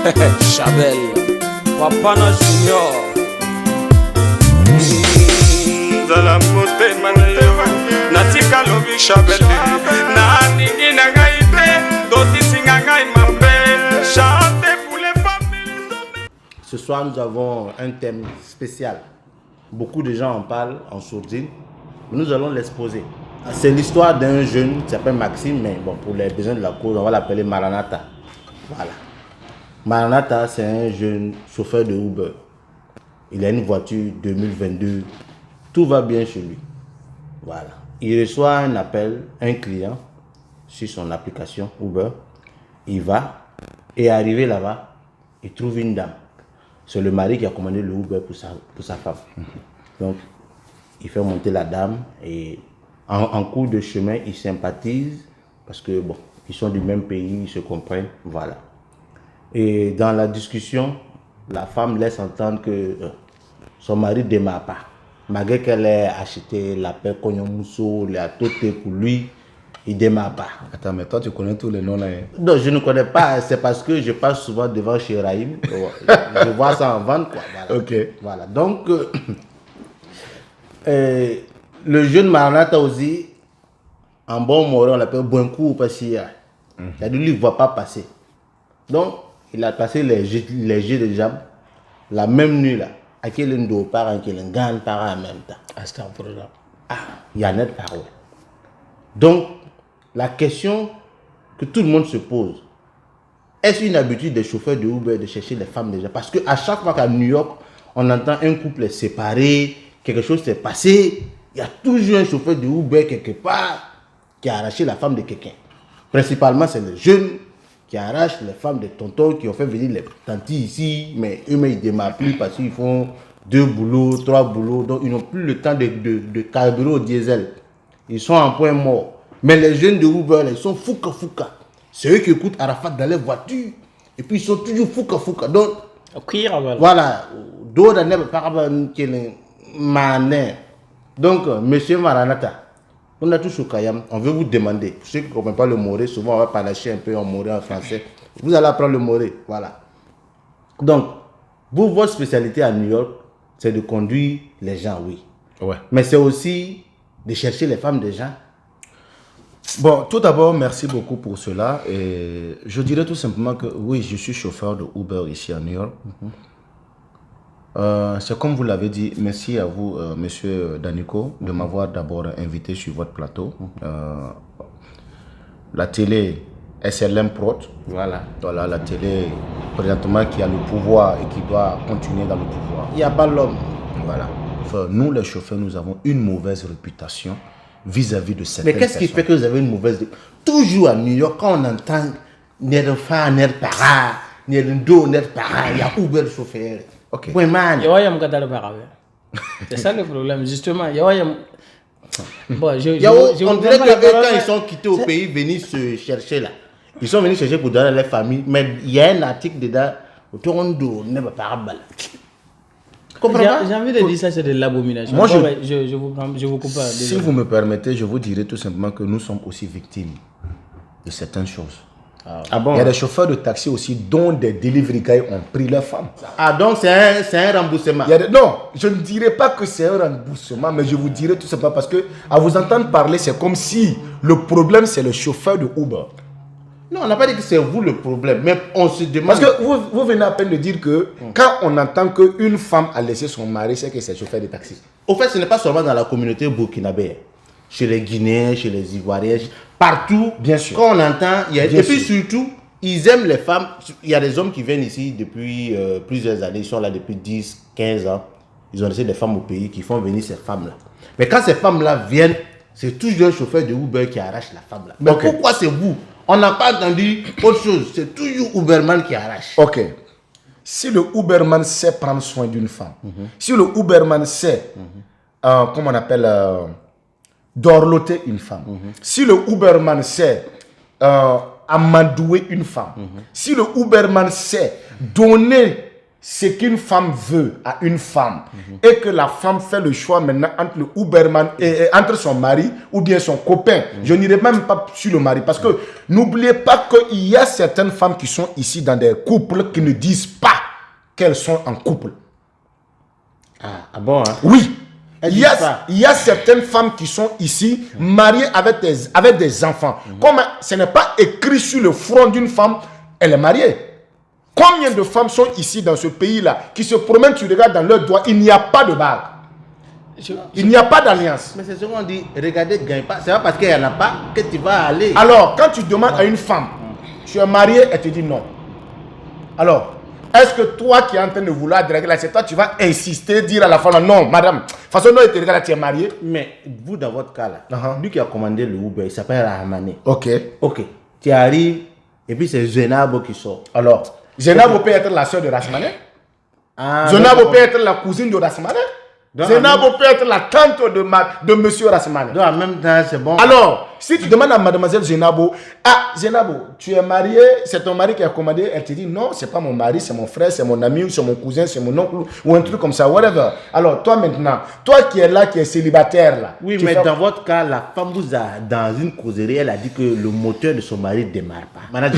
Chabel, Papana Junior. Zala mote manewa, natika lobi Chabel. Na nini na gaite, doti singa gai mambe. Chante pour les familles. Ce soir, nous avons un thème spécial. Beaucoup de gens en parlent en sourdine. Nous allons l'exposer. C'est l'histoire d'un jeune qui s'appelle Maxime, mais bon, pour les besoins de la cause, on va l'appeler Maranatha. Voilà. Maranatha, c'est un jeune chauffeur de Uber. Il a une voiture 2022. Tout va bien chez lui. Voilà. Il reçoit un appel, un client, sur son application Uber. Il va, et arrivé là-bas, il trouve une dame. C'est le mari qui a commandé le Uber pour sa femme. Donc, il fait monter la dame et en cours de chemin, ils sympathisent parce que, bon, ils sont du même pays, ils se comprennent, voilà. Et dans la discussion, la femme laisse entendre que son mari ne démarre pas. Malgré qu'elle ait acheté la paix Kognomousso, la toté pour lui, il ne démarre pas. Attends, mais toi, tu connais tous les noms là. Non, je ne connais pas. C'est parce que je passe souvent devant chez Raïm. Je vois ça en vente, quoi. Voilà. Ok. Voilà. Donc, le jeune Maranatha aussi, en bon mot, on l'appelle Bonkou parce qu'il y a. C'est-à-dire, lui, il ne voit pas passer. Donc, il a passé les jets de jambes la même nuit là. À quel endroit par un quel gagne par en même temps. C'est un programme. Ah, il y a net par où. Donc, la question que tout le monde se pose, est-ce une habitude des chauffeurs de Uber de chercher les femmes déjà? Parce qu'à chaque fois qu'à New York, on entend un couple séparé, quelque chose s'est passé, il y a toujours un chauffeur de Uber quelque part qui a arraché la femme de quelqu'un. Principalement, c'est les jeunes qui arrachent les femmes des tontons qui ont fait venir les tantis ici, mais eux-mêmes, ils ne démarrent plus parce qu'ils font 2 boulots, 3 boulots, donc ils n'ont plus le temps de carburer au diesel. Ils sont en point mort. Mais les jeunes de Uber, ils sont fouka. C'est eux qui écoutent Arafat dans les voitures. Et puis ils sont toujours fouka. Donc, voilà. D'autres n'aiment pas manin. Donc, monsieur Maranatha, on a tous au Kayam, on veut vous demander. Pour ceux qui ne comprennent pas le moré, souvent on va panacher un peu en moré en français. Vous allez apprendre le moré. Voilà. Donc, vous, votre spécialité à New York, c'est de conduire les gens, oui. Ouais. Mais c'est aussi de chercher les femmes des gens. Bon, tout d'abord, merci beaucoup pour cela. Et je dirais tout simplement que oui, je suis chauffeur de Uber ici à New York. C'est comme vous l'avez dit, merci à vous, monsieur Danico, de m'avoir d'abord invité sur votre plateau. La télé SLM Prod, voilà, la télé présentement qui a le pouvoir et qui doit continuer dans le pouvoir. Il n'y a pas l'homme. Voilà. Enfin, nous, les chauffeurs, nous avons une mauvaise réputation vis-à-vis de certaines Mais qu'est-ce qui fait que vous avez une mauvaise... Toujours à New York, quand on entend Nerfa, Nerpara, Nerdo, Nerpara, il y a Uber chauffeur. Ok. Oui, man. C'est ça le problème, justement. Bon, On dirait que quand ils sont quittés au pays, venus se chercher là. Ils sont venus chercher pour donner à leur famille, mais il y a un article dedans, Toronto, Nerpara. J'ai envie de dire ça, c'est de l'abomination. Moi, je vous coupe. Si vous me permettez, je vous dirai tout simplement que nous sommes aussi victimes de certaines choses. Ah bon? Il y a des chauffeurs de taxi aussi dont des delivery guys ont pris leurs femmes. Ah donc c'est un remboursement? Non, je ne dirais pas que c'est un remboursement, mais je vous dirai tout simplement parce que à vous entendre parler, c'est comme si le problème c'est le chauffeur de Uber. Non, on n'a pas dit que c'est vous le problème, mais on se demande... Parce que vous venez à peine de dire que quand on entend qu'une femme a laissé son mari, c'est que c'est chauffeur de taxi. Au fait, ce n'est pas seulement dans la communauté burkinabé. Chez les Guinéens, chez les Ivoiriens, partout. Bien sûr. Quand on entend... Et puis sûr. surtout, ils aiment les femmes. Il y a des hommes qui viennent ici depuis plusieurs années. Ils sont là depuis 10, 15 ans. Ils ont laissé des femmes au pays qui font venir ces femmes-là. Mais quand ces femmes-là viennent, c'est toujours un chauffeur de Uber qui arrache la femme-là. Mais pourquoi c'est vous? On n'a pas entendu autre chose. C'est toujours Uberman qui arrache. Ok. Si le Uberman sait prendre soin d'une femme, si le Uberman sait, comment on appelle, dorloter une femme, si le Uberman sait amadouer une femme, si le Uberman sait donner ce qu'une femme veut à une femme et que la femme fait le choix maintenant entre le Uberman et entre son mari ou bien son copain. Je n'irai même pas sur le mari parce que n'oubliez pas qu'il y a certaines femmes qui sont ici dans des couples qui ne disent pas qu'elles sont en couple. Ah bon, hein? Oui. Elles Il y, disent pas. il y a certaines femmes qui sont ici mariées avec des enfants. Comme ce n'est pas écrit sur le front d'une femme, elle est mariée. Combien de femmes sont ici dans ce pays-là qui se promènent, tu regardes dans leurs doigts, il n'y a pas de bague. Il n'y a pas d'alliance. Mais c'est ce qu'on dit, regardez, gagne pas. C'est pas parce qu'il n'y en a pas que tu vas aller. Alors, quand tu demandes à une femme, tu es marié, elle te dit non. Alors, est-ce que toi qui es en train de vouloir draguer là, c'est toi, tu vas insister, dire à la femme, non, madame, de toute façon, non, elle te regarde, tu es marié. Mais vous, dans votre cas là, Uh-huh. lui qui a commandé le Uber, il s'appelle Rahmane. Ok. Ok, tu arrives et puis c'est Zenabo qui sort. Alors, Zenabo peut être la soeur de Rasmane. Ah, Zenabo donc, peut être la cousine de Rasmane. Donc, Zenabo peut être la tante de monsieur Rasmane. donc, en même temps, c'est bon. Alors, si tu demandes à mademoiselle Zenabo, ah, Zenabo, tu es marié, c'est ton mari qui a commandé, elle te dit non, c'est pas mon mari, c'est mon frère, c'est mon ami, ou c'est mon cousin, c'est mon oncle, ou un truc comme ça, whatever. Alors, toi maintenant, toi qui es là, qui es célibataire là. Oui, tu mais fais- dans votre cas, la femme vous a, dans une causerie, elle a dit que le moteur de son mari ne démarre pas. Madame,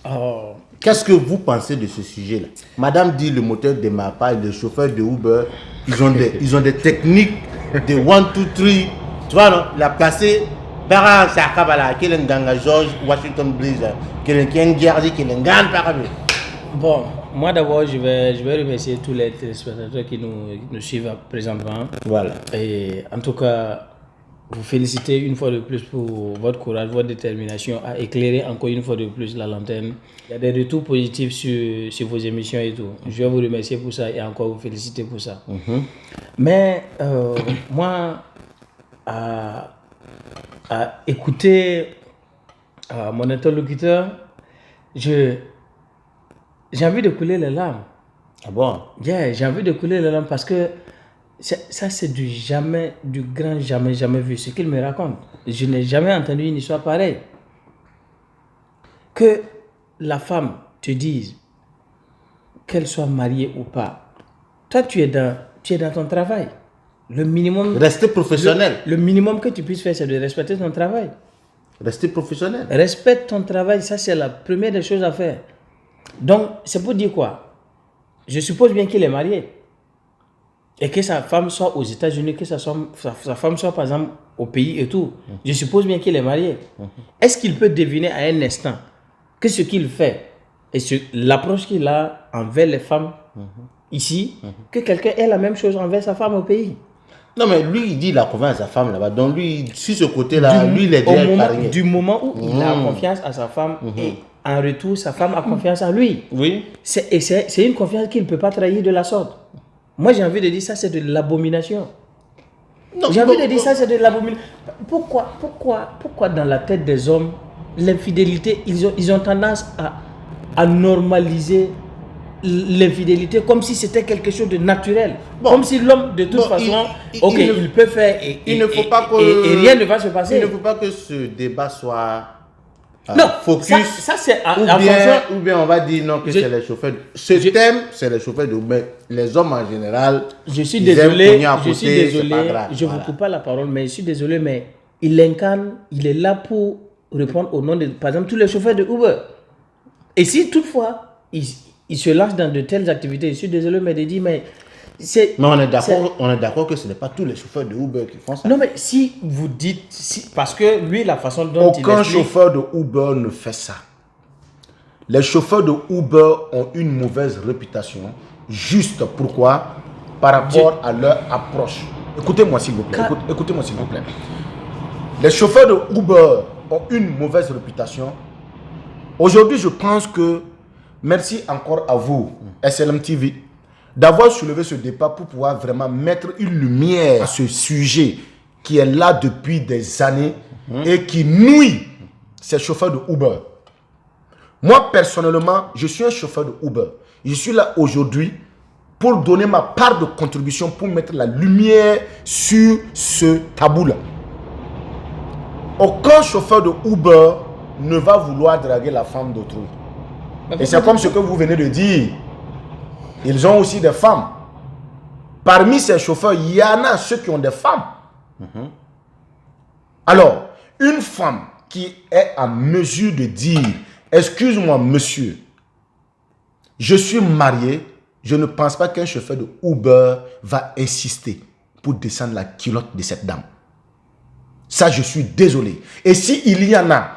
Oh, qu'est-ce que vous pensez de ce sujet-là? Madame dit le moteur ne démarre pas et les chauffeurs de Uber, ils ont des techniques de 1, 2, 3. Tu vois, non? La placer, Bara Sakabala, qui est un ganga George Washington Blaze, qui est un guerrier, qui est un gang parmi. bon, moi d'abord, je vais remercier tous les téléspectateurs qui nous suivent présentement. Voilà. Et en tout cas, vous féliciter une fois de plus pour votre courage, votre détermination à éclairer encore une fois de plus la lanterne. Il y a des retours positifs sur vos émissions et tout. Je vais vous remercier pour ça et encore vous féliciter pour ça. Mais moi, à écouter mon interlocuteur, j'ai envie de couler les larmes. Ah bon? Yeah, j'ai envie de couler les larmes parce que ça, c'est du grand jamais vu. Ce qu'il me raconte. Je n'ai jamais entendu une histoire pareille. Que la femme te dise, qu'elle soit mariée ou pas, toi, tu es dans ton travail. Le minimum, Restez professionnel. le minimum que tu puisses faire, c'est de respecter ton travail. Restez professionnel. Respecte ton travail, ça, c'est la première des choses à faire. Donc, c'est pour dire quoi? Je suppose bien qu'il est marié. Et que sa femme soit aux États-Unis, que sa femme soit par exemple au pays et tout. Je suppose bien qu'il est marié. Est-ce qu'il peut deviner à un instant que ce qu'il fait et l'approche qu'il a envers les femmes ici, que quelqu'un ait la même chose envers sa femme au pays? Non, mais lui, il dit qu'il a confiance à sa femme là-bas. Donc, lui, sur ce côté-là, lui, il est déjà épargné. Du moment où il a confiance à sa femme et en retour, sa femme a confiance en lui. Oui. C'est une confiance qu'il ne peut pas trahir de la sorte. Moi, j'ai envie de dire ça, c'est de l'abomination. J'ai envie de dire ça, c'est de l'abomination. Pourquoi dans la tête des hommes, l'infidélité, ils ont tendance à normaliser l'infidélité comme si c'était quelque chose de naturel. Bon. Comme si l'homme, de toute façon, il peut faire et il ne faut pas que, et rien ne va se passer. Il ne faut pas que ce débat soit Non, focus. ça c'est en ou bien on va dire non que Je- c'est les chauffeurs. Ce thème, c'est les chauffeurs de Uber. Les hommes en général. Je suis ils désolé, aiment cogner à je suis côté, c'est désolé, pas grave, je voilà. vous coupe pas la parole, mais je suis désolé, mais il incarne, il est là pour répondre au nom de, par exemple, tous les chauffeurs de Uber. Et si toutefois, il se lance dans de telles activités, je suis désolé, mais de dire, mais c'est... Mais on est d'accord que ce n'est pas tous les chauffeurs de Uber qui font ça. Non, mais si vous dites, parce que lui, la façon dont il Aucun explique... chauffeur de Uber ne fait ça. Les chauffeurs de Uber ont une mauvaise réputation. Juste pourquoi? Par rapport à leur approche. Écoutez-moi s'il vous plaît. Écoutez-moi s'il vous plaît. Les chauffeurs de Uber ont une mauvaise réputation. Aujourd'hui, je pense que merci encore à vous, SLM TV, d'avoir soulevé ce débat pour pouvoir vraiment mettre une lumière à ce sujet qui est là depuis des années et qui nuit ces chauffeurs de Uber. Moi, personnellement, je suis un chauffeur de Uber. Je suis là aujourd'hui pour donner ma part de contribution pour mettre la lumière sur ce tabou-là. Aucun chauffeur de Uber ne va vouloir draguer la femme d'autrui. Et c'est comme ce que vous venez de dire. Ils ont aussi des femmes. Parmi ces chauffeurs, il y en a ceux qui ont des femmes. Alors, une femme qui est en mesure de dire, excuse-moi monsieur, je suis marié, je ne pense pas qu'un chauffeur de Uber va insister pour descendre la culotte de cette dame. Ça, je suis désolé. Et s'il y en a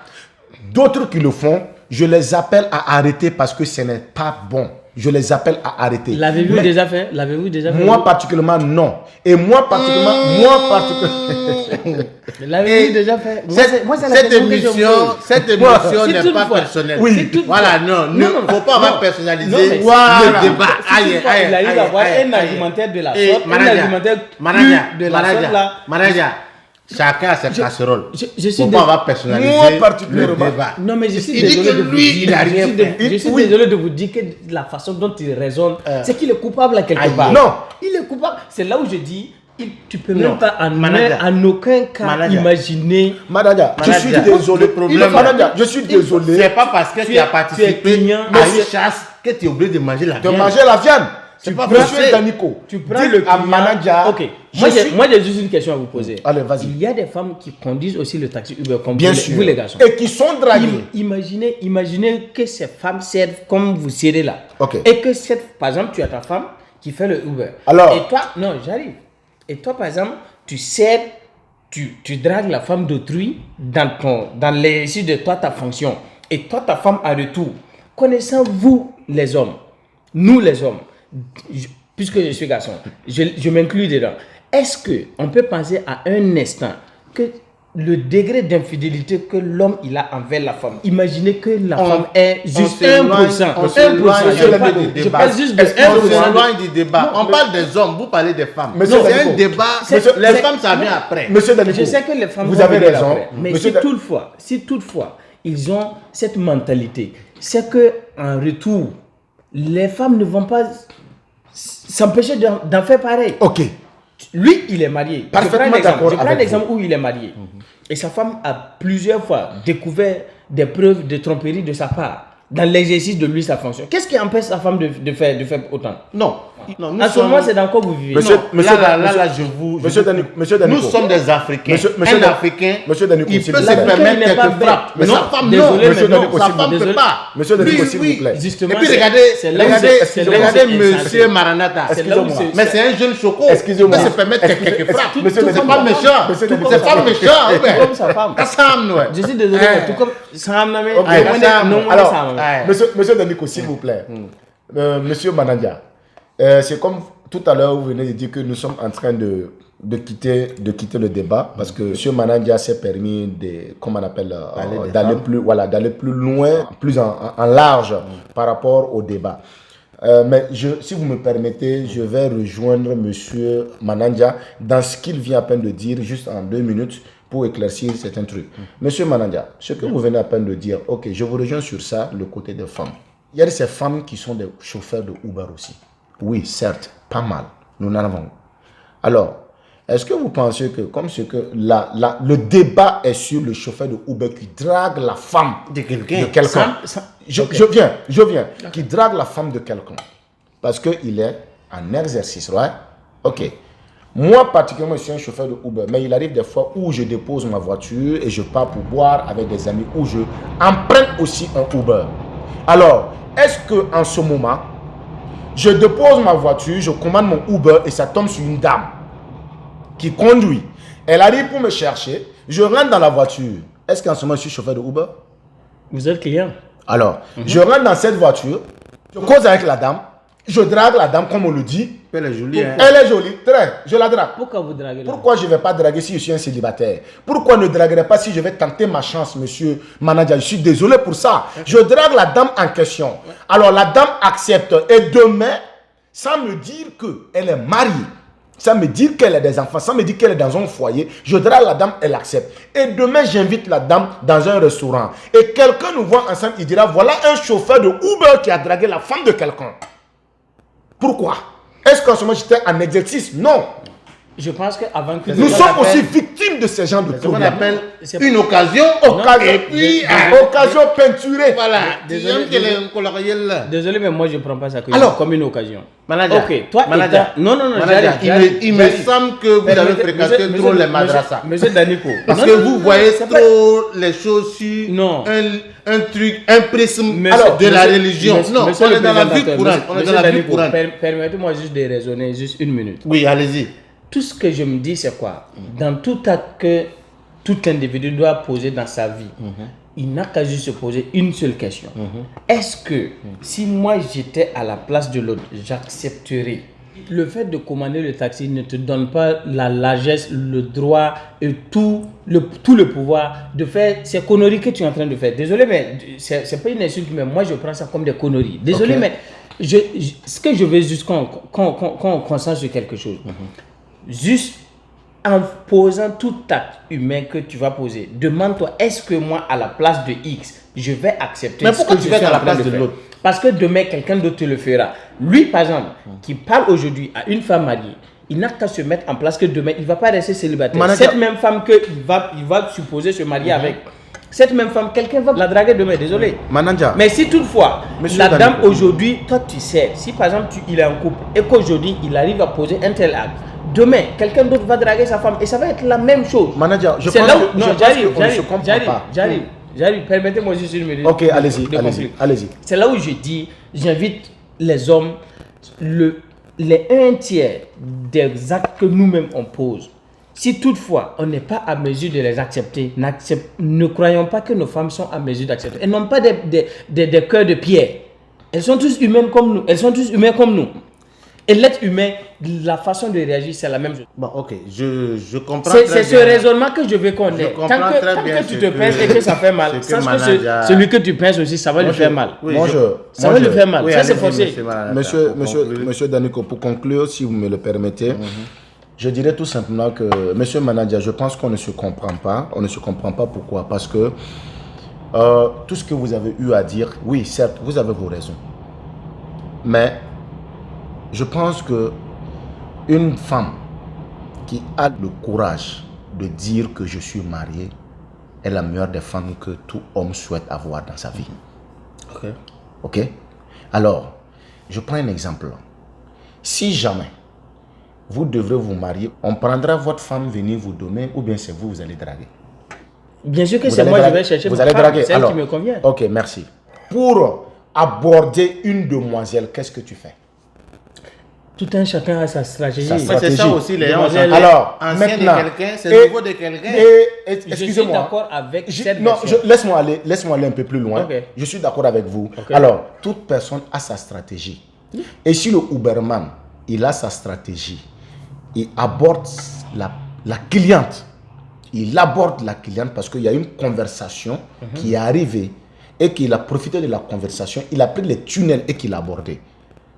d'autres qui le font, je les appelle à arrêter parce que ce n'est pas bon. Je les appelle à arrêter. L'avez-vous déjà fait? L'avez-vous déjà fait? Moi particulièrement, non. Et moi particulièrement, L'avez-vous déjà fait? Moi, c'est la Cette question que je vous pose. cette émission Si n'est pas toutefois- personnelle. Oui. Voilà, non, il ne faut pas avoir personnalisé Non, mais le débat. Si toutefois, il arrive à avoir un argumentaire de la sorte, un argumentaire plus de la sorte là. Manager, chacun a sa casserole. je Il ne suis faut pas avoir personnalisé Moi le particulièrement. débat. Non, mais je suis Il dit désolé que de vous lui, dire. il a rien fait. Je suis désolé de vous dire que la façon dont il raisonne, c'est qu'il est coupable à quelque Aïe. part. Non. Il est coupable. C'est là où je dis, tu peux Non. même pas Manager. en aucun cas Manager. imaginer. Madame, je suis Manager, désolé. le problème, Madame, je suis désolé C'est pas parce que tu as es participé client, à mais une chasse que tu es obligé de manger la de viande. manger la viande. C'est pas Monsieur forcé. Danico, Tu prends dites le à client. manager. Ok. je suis- Moi, j'ai juste une question à vous poser. Allez, vas-y. Il y a des femmes qui conduisent aussi le taxi Uber comme Bien vous, sûr. vous les garçons. Et qui sont dragués. Imaginez que ces femmes servent comme vous servez là. Ok. Et que par exemple, tu as ta femme qui fait le Uber. Alors. Et toi, non, j'arrive. Et toi, par exemple, tu sers, tu dragues la femme d'autrui dans l'exercice de toi, ta fonction. Et toi, ta femme en retour. Connaissant vous, les hommes, nous les hommes, puisque je suis garçon, je m'inclus dedans. Est-ce qu'on peut penser à un instant que le degré d'infidélité que l'homme il a envers la femme, imaginez que la femme est juste 1%. On s'éloigne du Je débat. parle juste de On 1%. s'éloigne du débat. On parle des hommes, vous parlez des femmes. Monsieur C'est Danico. un débat. Monsieur- Les c'est- femmes, ça vient après. Monsieur Danico, Je sais que les femmes vous vont avez venir raison. après. Mais Monsieur si toutefois, ils ont cette mentalité, c'est que en retour, les femmes ne vont pas s'empêcher d'en faire pareil. Ok. Lui, il est marié. Parfaitement d'accord Je prends avec l'exemple où il est marié. Et sa femme a plusieurs fois découvert des preuves de tromperie de sa part dans l'exercice de lui, sa fonction. Qu'est-ce qui empêche sa femme de faire autant? Non. Non, nous En ce sommes- moment, c'est dans quoi vous vivez? Monsieur- Non. Là, je vous. Monsieur Danico, Monsieur Danico. Nous sommes des Africains. Monsieur Un Dan- Africain, Monsieur Danico, il s'il peut vous se plaît. permettre Il n'est pas quelques bête. frappes. Mais Non, sa femme, désolé, non. mais Monsieur non, Danico, Sa s'il vous femme ne plaît. peut pas. Monsieur Danico, Oui, s'il oui. vous plaît. Justement, Et puis c'est- regardez, c'est là où c'est là où regardez c'est Monsieur insensé. Maranatha. C'est là où Excusez-moi. Mais c'est un jeune choco. Excusez-moi. Il peut se permettre quelques frappes. Monsieur C'est Danico. pas méchant. Monsieur Danico. C'est pas méchant. Tout comme sa femme. Kassam, ouais. Je suis désolé, mais tout comme ça m'a Ok. Alors, monsieur Danico, s'il vous plaît. Monsieur Manadia, c'est comme tout à l'heure, vous venez de dire que nous sommes en train de quitter le débat parce que monsieur Manadia s'est permis comment on appelle, d'aller plus loin, plus en large par rapport au débat. Mais si vous me permettez, je vais rejoindre monsieur Manandia dans ce qu'il vient à peine de dire, juste en 2 minutes, pour éclaircir certains trucs. Monsieur Manandia, ce que vous venez à peine de dire, ok, je vous rejoins sur ça, le côté des femmes. Il y a ces femmes qui sont des chauffeurs de Uber aussi. Oui, certes, pas mal. Nous en avons. Alors, est-ce que vous pensez que, comme ce que le débat est sur le chauffeur de Uber qui drague la femme De quelqu'un. de quelqu'un. Je viens. Qui drague la femme de quelqu'un. Parce qu'il est en exercice, right? Ok. Moi, particulièrement, je suis un chauffeur de Uber. Mais il arrive des fois où je dépose ma voiture et je pars pour boire avec des amis, où je emprunte aussi un Uber. Alors, est-ce qu'en ce moment, je dépose ma voiture, je commande mon Uber et ça tombe sur une dame qui conduit. Elle arrive pour me chercher, je rentre dans la voiture. Est-ce qu'en ce moment, je suis chauffeur de Uber? Vous êtes client. Alors, je rentre dans cette voiture, je cause avec la dame, je drague la dame, comme on le dit. Elle est jolie, hein. Elle est jolie, très, je la drague. Pourquoi vous draguez là? Pourquoi je ne vais pas draguer si je suis un célibataire? Pourquoi ne draguerai pas si je vais tenter ma chance, monsieur Manager? Je suis désolé pour ça. Je drague la dame en question. Alors la dame accepte. Et demain, sans me dire qu'elle est mariée, sans me dire qu'elle a des enfants, sans me dire qu'elle est dans un foyer, je drague la dame, elle accepte. Et demain, j'invite la dame dans un restaurant. Et quelqu'un nous voit ensemble, il dira, voilà un chauffeur de Uber qui a dragué la femme de quelqu'un. Pourquoi? Est-ce qu'en ce moment j'étais en exercice? Non. Je pense qu'avant que Nous sommes aussi victimes une de ces genres de C'est ce qu'on problèmes. appelle C'est une occasion. Occasion, Et puis, occasion peinturée. voilà. Désolé, Disons que les coloriels là. Désolé, mais moi je ne prends pas ça Alors, comme une occasion. Manager. Ok, toi, Manager. non, Manager, il me semble que vous avez fréquenté trop les madrasas. Monsieur Daniko. Parce Non, que non, vous non, voyez c'est pas- trop les choses sur Non. un truc, un prisme Monsieur- de la monsieur- religion. monsieur- Non, monsieur on le est dans la vie présentateur, courante. monsieur- On est monsieur dans la vie Daniko, courante. permettez-moi juste de raisonner juste une minute. Oui, allez-y. Tout ce que je me dis, c'est quoi? Dans tout acte que tout individu doit poser dans sa vie, il n'a qu'à juste se poser une seule question. Est-ce que si moi j'étais à la place de l'autre, j'accepterais? Le fait de commander le taxi ne te donne pas la largesse, le droit et tout le pouvoir de faire ces conneries que tu es en train de faire. Désolé, mais c'est pas une insulte, mais moi je prends ça comme des conneries. Désolé, Ok. mais ce que je veux juste qu'on concentre sur quelque chose. Juste en posant tout acte humain que tu vas poser, demande-toi, est-ce que moi, à la place de X, je vais accepter Mais ce pourquoi que tu je vas suis à la en train place de faire? l'autre? Parce que demain, quelqu'un d'autre te le fera. Lui, par exemple, qui parle aujourd'hui à une femme mariée, il n'a qu'à se mettre en place que demain, il ne va pas rester célibataire. Manager. Cette même femme qu'il va supposer se marier avec, cette même femme, quelqu'un va la draguer demain, désolé. Manager. Mais si toutefois, Monsieur la dame Daniko. aujourd'hui, toi tu sais, si par exemple il est en couple et qu'aujourd'hui il arrive à poser un tel acte, demain quelqu'un d'autre va draguer sa femme et ça va être la même chose. Manager, je C'est pense là que- où, je non, pense j'arrive, qu'on ne se comprend pas. j'arrive, permettez-moi juste une minute. Ok, allez-y, de allez-y, conflit. allez-y. C'est là où je dis, j'invite les hommes, les 1/3 des actes que nous-mêmes on pose. Si toutefois on n'est pas à mesure de les accepter, ne croyons pas que nos femmes sont à mesure d'accepter. Elles n'ont pas des cœurs de pierre. Elles sont tous humaines comme nous. Elles sont tous humains comme nous. Et l'être humain, la façon de réagir, c'est la même chose. Bon, ok, je comprends C'est très ce bien. raisonnement que je veux qu'on Je ait. comprends Tant très que bien tu ce te que- pinces et que ça fait mal, ce que sache que Manager- celui que tu pinces aussi, ça va lui faire mal. Oui, Moi, je- Ça va lui faire mal. Oui, Ça, c'est allez-y, forcé. monsieur Manager, pour conclure. Monsieur Daniko, pour conclure, si vous me le permettez, je dirais tout simplement que, monsieur Manager, je pense qu'on ne se comprend pas. On ne se comprend pas pourquoi? Parce que tout ce que vous avez eu à dire, oui, certes, vous avez vos raisons. Mais je pense que une femme qui a le courage de dire que je suis marié est la meilleure des femmes que tout homme souhaite avoir dans sa vie. Ok. Ok? Alors, je prends un exemple. Si jamais vous devrez vous marier, on prendra votre femme venir vous donner ou bien c'est vous, vous allez draguer. Bien sûr que Vous c'est allez moi, je draguer. vais chercher Vous ma allez femme, draguer. celle Alors, qui me convient. ok, merci. Pour aborder une demoiselle, qu'est-ce que tu fais? Tout un chacun a sa stratégie. Ça Mais c'est ça stratégie. aussi, les gens. Demoiselle, Alors, ancien maintenant, de quelqu'un, c'est nouveau de quelqu'un. et Je suis excusez-moi. d'accord avec cette Non, version. laisse-moi aller un peu plus loin. Ok. Je suis d'accord avec vous. Ok. Alors, toute personne a sa stratégie. Et si le Uberman, il a sa stratégie, il aborde la cliente. Il aborde la cliente parce qu'il y a une conversation qui est arrivée et qu'il a profité de la conversation. Il a pris les tunnels et qu'il a abordé.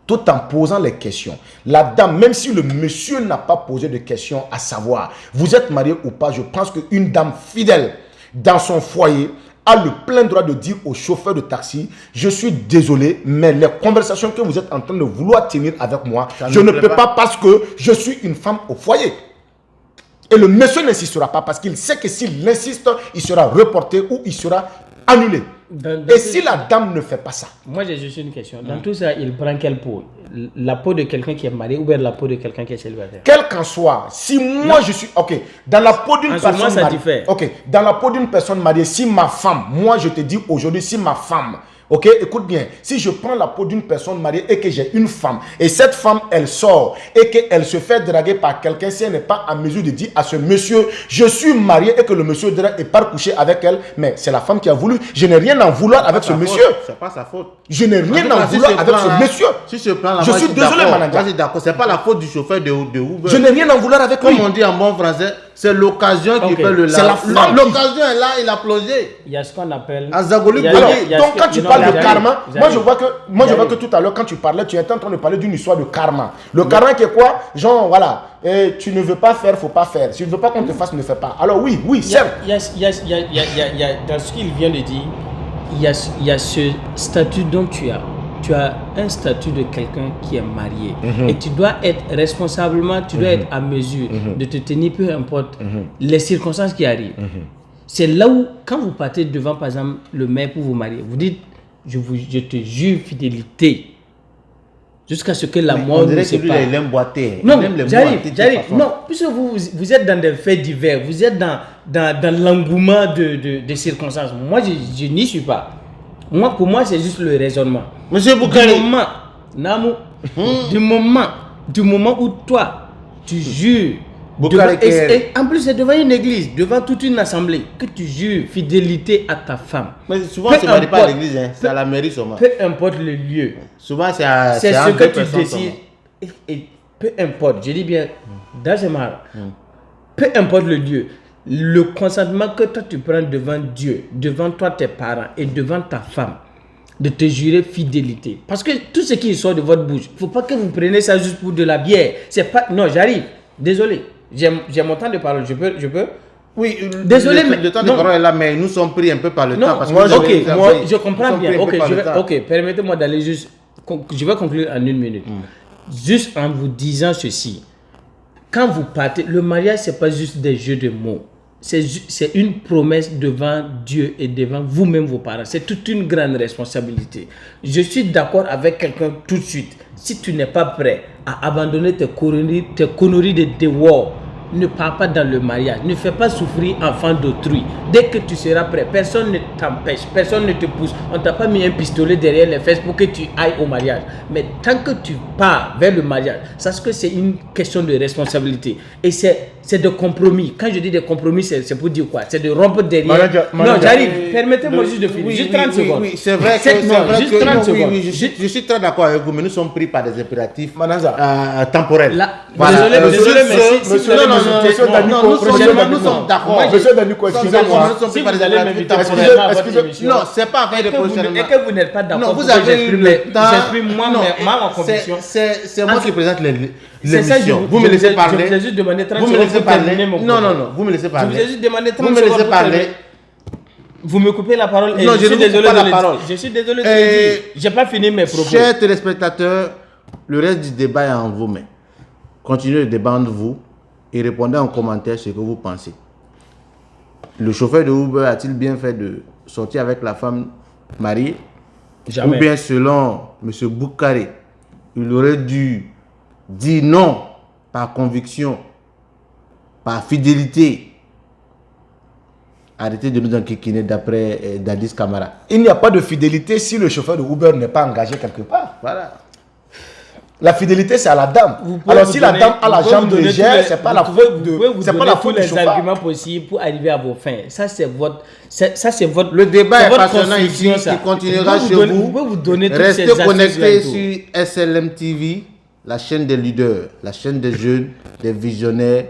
Tout en posant les questions. La dame, même si le monsieur n'a pas posé de questions, à savoir, vous êtes marié ou pas, je pense qu'une dame fidèle dans son foyer a le plein droit de dire au chauffeur de taxi, je suis désolé, mais les conversations que vous êtes en train de vouloir tenir avec moi, Ça je ne ne plaît peux pas. pas parce que je suis une femme au foyer. Et le monsieur n'insistera pas parce qu'il sait que s'il insiste, il sera reporté ou il sera annulé. Dans Et si la dame ne fait pas ça? Moi, j'ai juste une question. Dans tout ça, il prend quelle peau? La peau de quelqu'un qui est marié ou bien la peau de quelqu'un qui est célibataire? Quel qu'en soit, si moi je suis, ok, dans la peau d'une En ce moment, personne ça mariée, diffère. ok, dans la peau d'une personne mariée, si ma femme, moi je te dis aujourd'hui, si ma femme, ok, écoute bien, si je prends la peau d'une personne mariée et que j'ai une femme, et cette femme, elle sort, et qu'elle se fait draguer par quelqu'un, si elle n'est pas en mesure de dire à ce monsieur, je suis marié, et que le monsieur drague et part coucher avec elle, mais c'est la femme qui a voulu, je n'ai rien à en vouloir avec ce monsieur. C'est pas sa faute. Je n'ai rien En à en tout cas, si vouloir ce avec plan-là- ce monsieur. Si ce plan-là, Je moi, suis désolé, d'accord. manager. Moi, je suis d'accord. C'est pas la faute du chauffeur de Uber. Je n'ai rien à en vouloir avec lui. Comme on dit en bon français, c'est l'occasion qui Ok. fait le C'est la femme. L'occasion est là, il a plongé. Il y a ce qu'on appelle... Azagoli il y a- Bouli. il y a Donc ce quand que- tu non, parles de j'arrive, karma, moi je vois que J'arrive. tout à l'heure quand tu parlais, tu étais en train de parler d'une histoire de karma. Le karma qui est quoi? Genre voilà, tu ne veux pas faire, faut pas faire. Si tu ne veux pas qu'on te fasse, ne fais pas. Alors oui, certes. Dans ce qu'il vient de dire, il y a ce statut dont tu tu as un statut de quelqu'un qui est marié. Et tu dois être responsablement, tu dois être à mesure de te tenir, peu importe les circonstances qui arrivent. C'est là où, quand vous partez devant, par exemple, le maire pour vous marier, vous dites, je te jure fidélité. Jusqu'à ce que la mort nous sépare. Il aime boiter. Non, j'arrive. Non, puisque vous êtes dans des faits divers, vous êtes dans l'engouement des circonstances. Moi, je n'y suis pas. Pour moi, c'est juste le raisonnement. Monsieur Boukari. Du moment où toi, tu jures. Et en plus, c'est devant une église, devant toute une assemblée, que tu jures fidélité à ta femme. Mais souvent, ce n'est pas à l'église, c'est à la mairie seulement. Peu importe le lieu. Souvent, c'est ce que tu décides. Et peu importe, je dis bien, dans ce mal, peu importe le lieu, le consentement que toi tu prends devant Dieu, devant toi tes parents et devant ta femme, de te jurer fidélité. Parce que tout ce qui sort de votre bouche, il ne faut pas que vous preniez ça juste pour de la bière. C'est pas. Non, j'arrive. Désolé. J'ai mon temps de parole. Je peux. Oui, désolé, mais le temps de parole est là, mais nous sommes pris un peu par le temps. Parce moi, que je comprends bien. Ok, permettez-moi d'aller juste. Je vais conclure en 1 minute. Juste en vous disant ceci. Quand vous partez, le mariage, ce n'est pas juste des jeux de mots. C'est une promesse devant Dieu et devant vous-même, vos parents. C'est toute une grande responsabilité. Je suis d'accord avec quelqu'un tout de suite. Si tu n'es pas prêt à abandonner tes conneries de dehors, ne pars pas dans le mariage. Ne fais pas souffrir enfant d'autrui. Dès que tu seras prêt, personne ne t'empêche, personne ne te pousse. On ne t'a pas mis un pistolet derrière les fesses pour que tu ailles au mariage. Mais tant que tu pars vers le mariage, sache que c'est une question de responsabilité. Et c'est de compromis. Quand je dis de compromis, c'est pour dire quoi? C'est de rompre derrière. Non, j'arrive. Permettez-moi juste de finir. Juste 30 secondes. Oui, c'est vrai que... Juste 30 secondes. Je suis très d'accord avec vous, mais nous sommes pris par des impératifs temporels. Désolé, mais si nous sommes d'accord. Monsieur Daniko, excusez-moi. Si vous allez m'inviter prochainement à votre émission, non, c'est pas avec de prochainement. Et que vous n'êtes pas d'accord. Non, vous avez eu le temps. J'exprime moi ma conviction. C'est moi qui présente l'émission. Vous me laissez parler. Je vous ai juste demandé 30 Vous me laissez parler. Non, vous me laissez parler. Je vous ai juste demandé 30 secondes. Vous me laissez parler. Vous me coupez la parole. Non, je ne coupe pas la parole. Je suis désolé de le dire. Je n'ai pas fini mes propos. Chers téléspectateurs, le reste du débat est en vos mains. Continuez le débat entre vous et répondez en commentaire ce que vous pensez. Le chauffeur de Uber a-t-il bien fait de sortir avec la femme mariée? Jamais. Ou bien selon M. Boukari, il aurait dû dire non par conviction, par fidélité? Arrêtez de nous enquiquiner d'après Dadis Camara. Il n'y a pas de fidélité si le chauffeur de Uber n'est pas engagé quelque part. Voilà. La fidélité, c'est à la dame. Alors, si la dame a la jambe légère, c'est pas la faute de. C'est pas la faute du chauffeur. Les arguments possibles pour arriver à vos fins. Ça, c'est votre. Le débat est passionnant ici. Il continuera chez vous. Restez connectés sur SLM TV, la chaîne des leaders, la chaîne des jeunes, des visionnaires,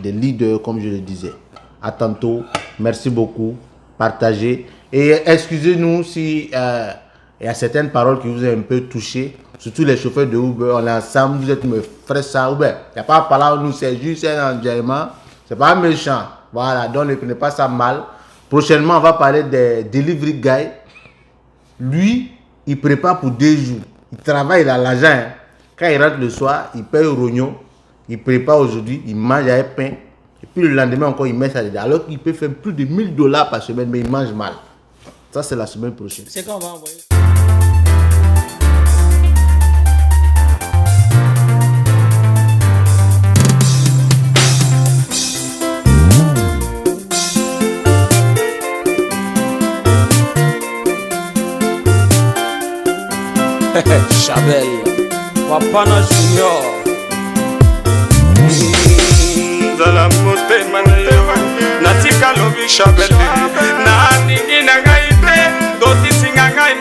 des leaders, comme je le disais. À tantôt. Merci beaucoup. Partagez. Et excusez-nous si il y a certaines paroles qui vous ont un peu touché. Surtout les chauffeurs de Uber, on est ensemble, vous êtes mes frères, ça, Uber. Il n'y a pas de parole, nous, c'est juste un enjaillement. C'est pas méchant. Voilà, donc ne prenez pas ça mal. Prochainement, on va parler des delivery guys. Lui, il prépare pour 2 jours. Il travaille dans l'argent. Quand il rentre le soir, il paye au rognon. Il prépare aujourd'hui, il mange avec pain. Et puis le lendemain encore, il met ça dedans. Alors qu'il peut faire plus de $1000 par semaine, mais il mange mal. Ça, c'est la semaine prochaine. C'est quand on va envoyer. Chabel, Wapana Junior. Zala motema na yo, natika lobi Chabel. Na ningi na ngai te, doti singa ngai.